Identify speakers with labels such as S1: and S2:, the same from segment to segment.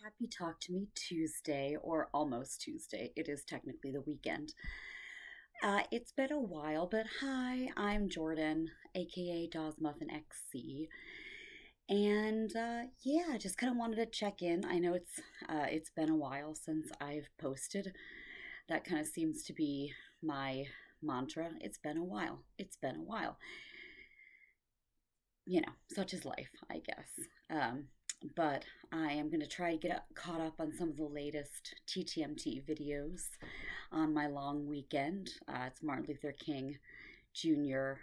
S1: Happy Talk to Me Tuesday, or almost Tuesday. It is technically the weekend. It's been a while, but hi, I'm Jordan, aka Dawes Muffin XC, and yeah, I just kind of wanted to check in. I know it's been a while since I've posted. That kind of seems to be my mantra. It's been a while. It's been a while. Such is life, I guess. But I am going to try to get caught up on some of the latest TTMT videos on my long weekend. It's Martin Luther King Jr.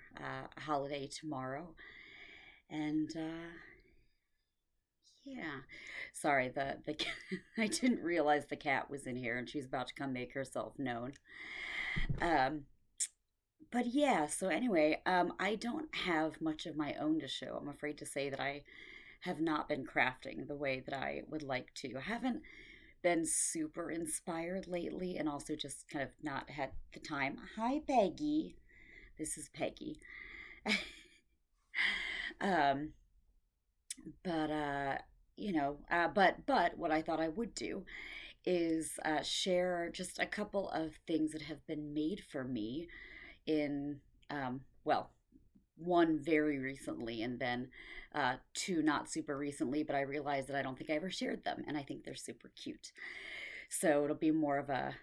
S1: Holiday tomorrow. And yeah, sorry, the I didn't realize the cat was in here and she's about to come make herself known. Um, but yeah, so anyway, I don't have much of my own to show. I'm afraid to say that I have not been crafting the way that I would like to. I haven't been super inspired lately and also just kind of not had the time. Hi, Peggy. This is Peggy. um, but what I thought I would do is share just a couple of things that have been made for me in well, one very recently and then two not super recently, but I realized that I don't think I ever shared them and I think they're super cute. So it'll be more of a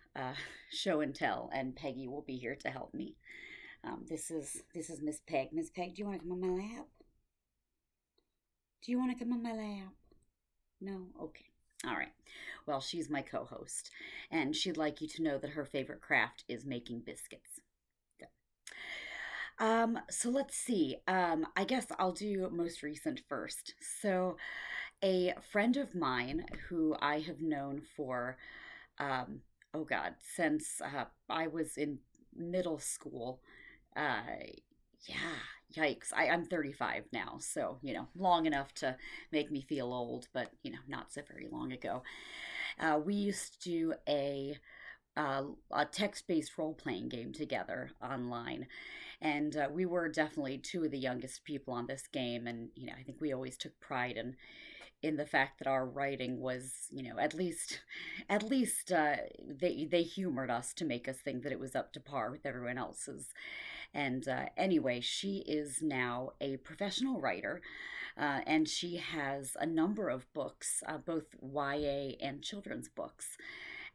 S1: show and tell, and Peggy will be here to help me. This is Miss Peg. Miss Peg, do you want to come on my lap? Do you want to come on my lap? No? Okay. All right. Well, she's my co host, and she'd like you to know that her favorite craft is making biscuits. So let's see. I guess I'll do most recent first. So, a friend of mine who I have known for, oh God, since I was in middle school. Uh, yeah, yikes. I'm 35 now, so, long enough to make me feel old, but, not so very long ago. We used to do a text-based role-playing game together online, and we were definitely two of the youngest people on this game. And I think we always took pride in the fact that our writing was, at least they humored us to make us think that it was up to par with everyone else's. And anyway, she is now a professional writer, and she has a number of books, both YA and children's books,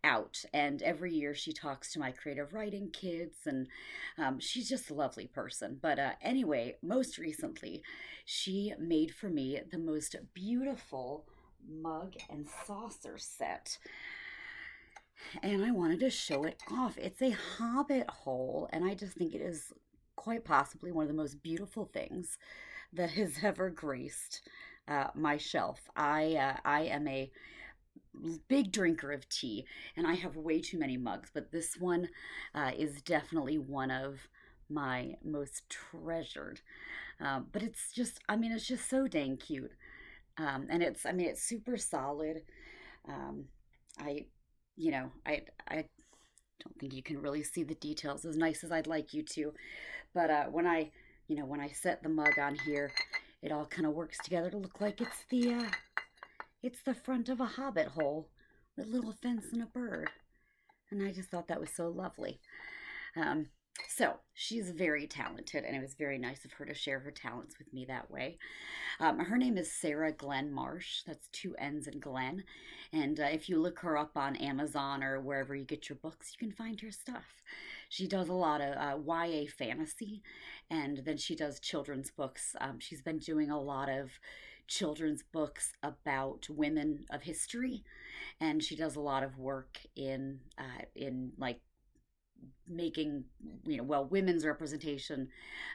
S1: out. And every year she talks to my creative writing kids, and she's just a lovely person. But anyway, most recently, she made for me the most beautiful mug and saucer set. And I wanted to show it off. It's a hobbit hole, and I just think it is quite possibly one of the most beautiful things that has ever graced my shelf. I am a big drinker of tea, and I have way too many mugs, but this one is definitely one of my most treasured. But it's just so dang cute. And it's super solid. Um, I, I don't think you can really see the details as nice as I'd like you to, but when I set the mug on here, it all kind of works together to look like it's the front of a hobbit hole with a little fence and a bird. And I just thought that was so lovely. Um, so she's very talented, and it was very nice of her to share her talents with me that way. Her name is Sarah Glenn Marsh. That's two N's in Glenn. And if you look her up on Amazon or wherever you get your books, you can find her stuff. She does a lot of YA fantasy, and then she does children's books. She's been doing a lot of children's books about women of history, and she does a lot of work in like making women's representation,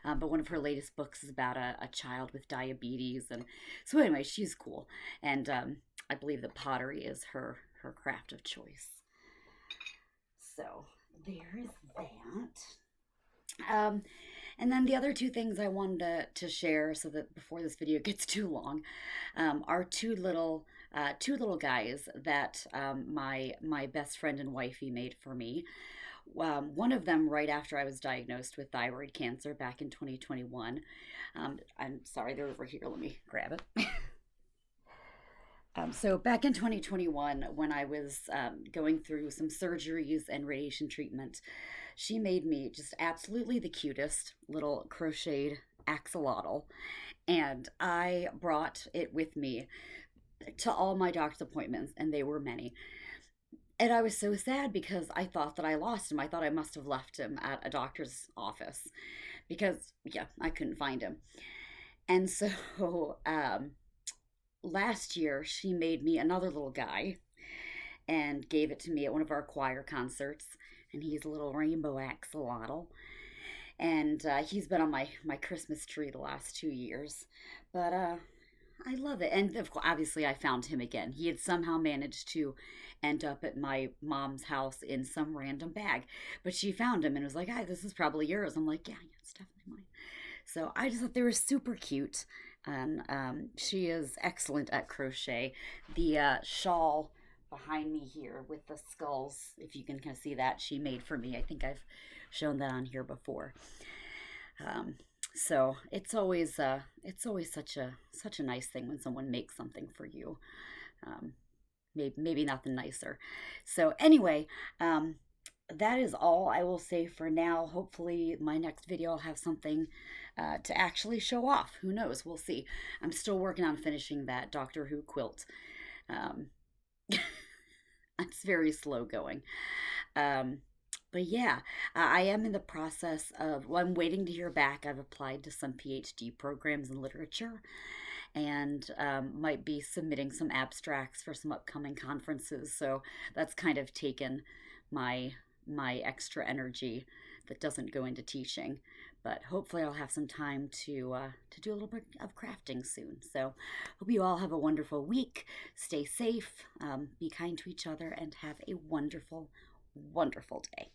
S1: but one of her latest books is about a child with diabetes. And so anyway, she's cool, and I believe that pottery is her craft of choice. So there is that. And then the other two things I wanted to share, so that before this video gets too long, are two little guys that my best friend and wifey made for me. One of them right after I was diagnosed with thyroid cancer back in 2021. I'm sorry, they're over here. Let me grab it. So back in 2021, when I was going through some surgeries and radiation treatment, she made me just absolutely the cutest little crocheted axolotl. And I brought it with me to all my doctor's appointments, and they were many. And I was so sad because I thought that I lost him. I thought I must have left him at a doctor's office because, yeah, I couldn't find him. And so last year, she made me another little guy and gave it to me at one of our choir concerts. And he's a little rainbow axolotl. And he's been on my Christmas tree the last 2 years. But I love it. And of course, obviously, I found him again. He had somehow managed to end up at my mom's house in some random bag. But she found him and was like, "Hi, this is probably yours." I'm like, "Yeah, yeah, it's definitely mine." So I just thought they were super cute. And she is excellent at crochet. The shawl behind me here with the skulls, if you can kind of see that, she made for me. I think I've shown that on here before. Um, so it's always such a nice thing when someone makes something for you. Um, maybe nothing nicer. So anyway, that is all I will say for now. Hopefully, my next video I'll have something to actually show off. Who knows? We'll see. I'm still working on finishing that Doctor Who quilt. Um, it's very slow going. Um, but yeah, I am in the process of, well, I'm waiting to hear back. I've applied to some PhD programs in literature and might be submitting some abstracts for some upcoming conferences. So that's kind of taken my extra energy that doesn't go into teaching. But hopefully, I'll have some time to do a little bit of crafting soon. So, hope you all have a wonderful week. Stay safe, be kind to each other, and have a wonderful, wonderful day.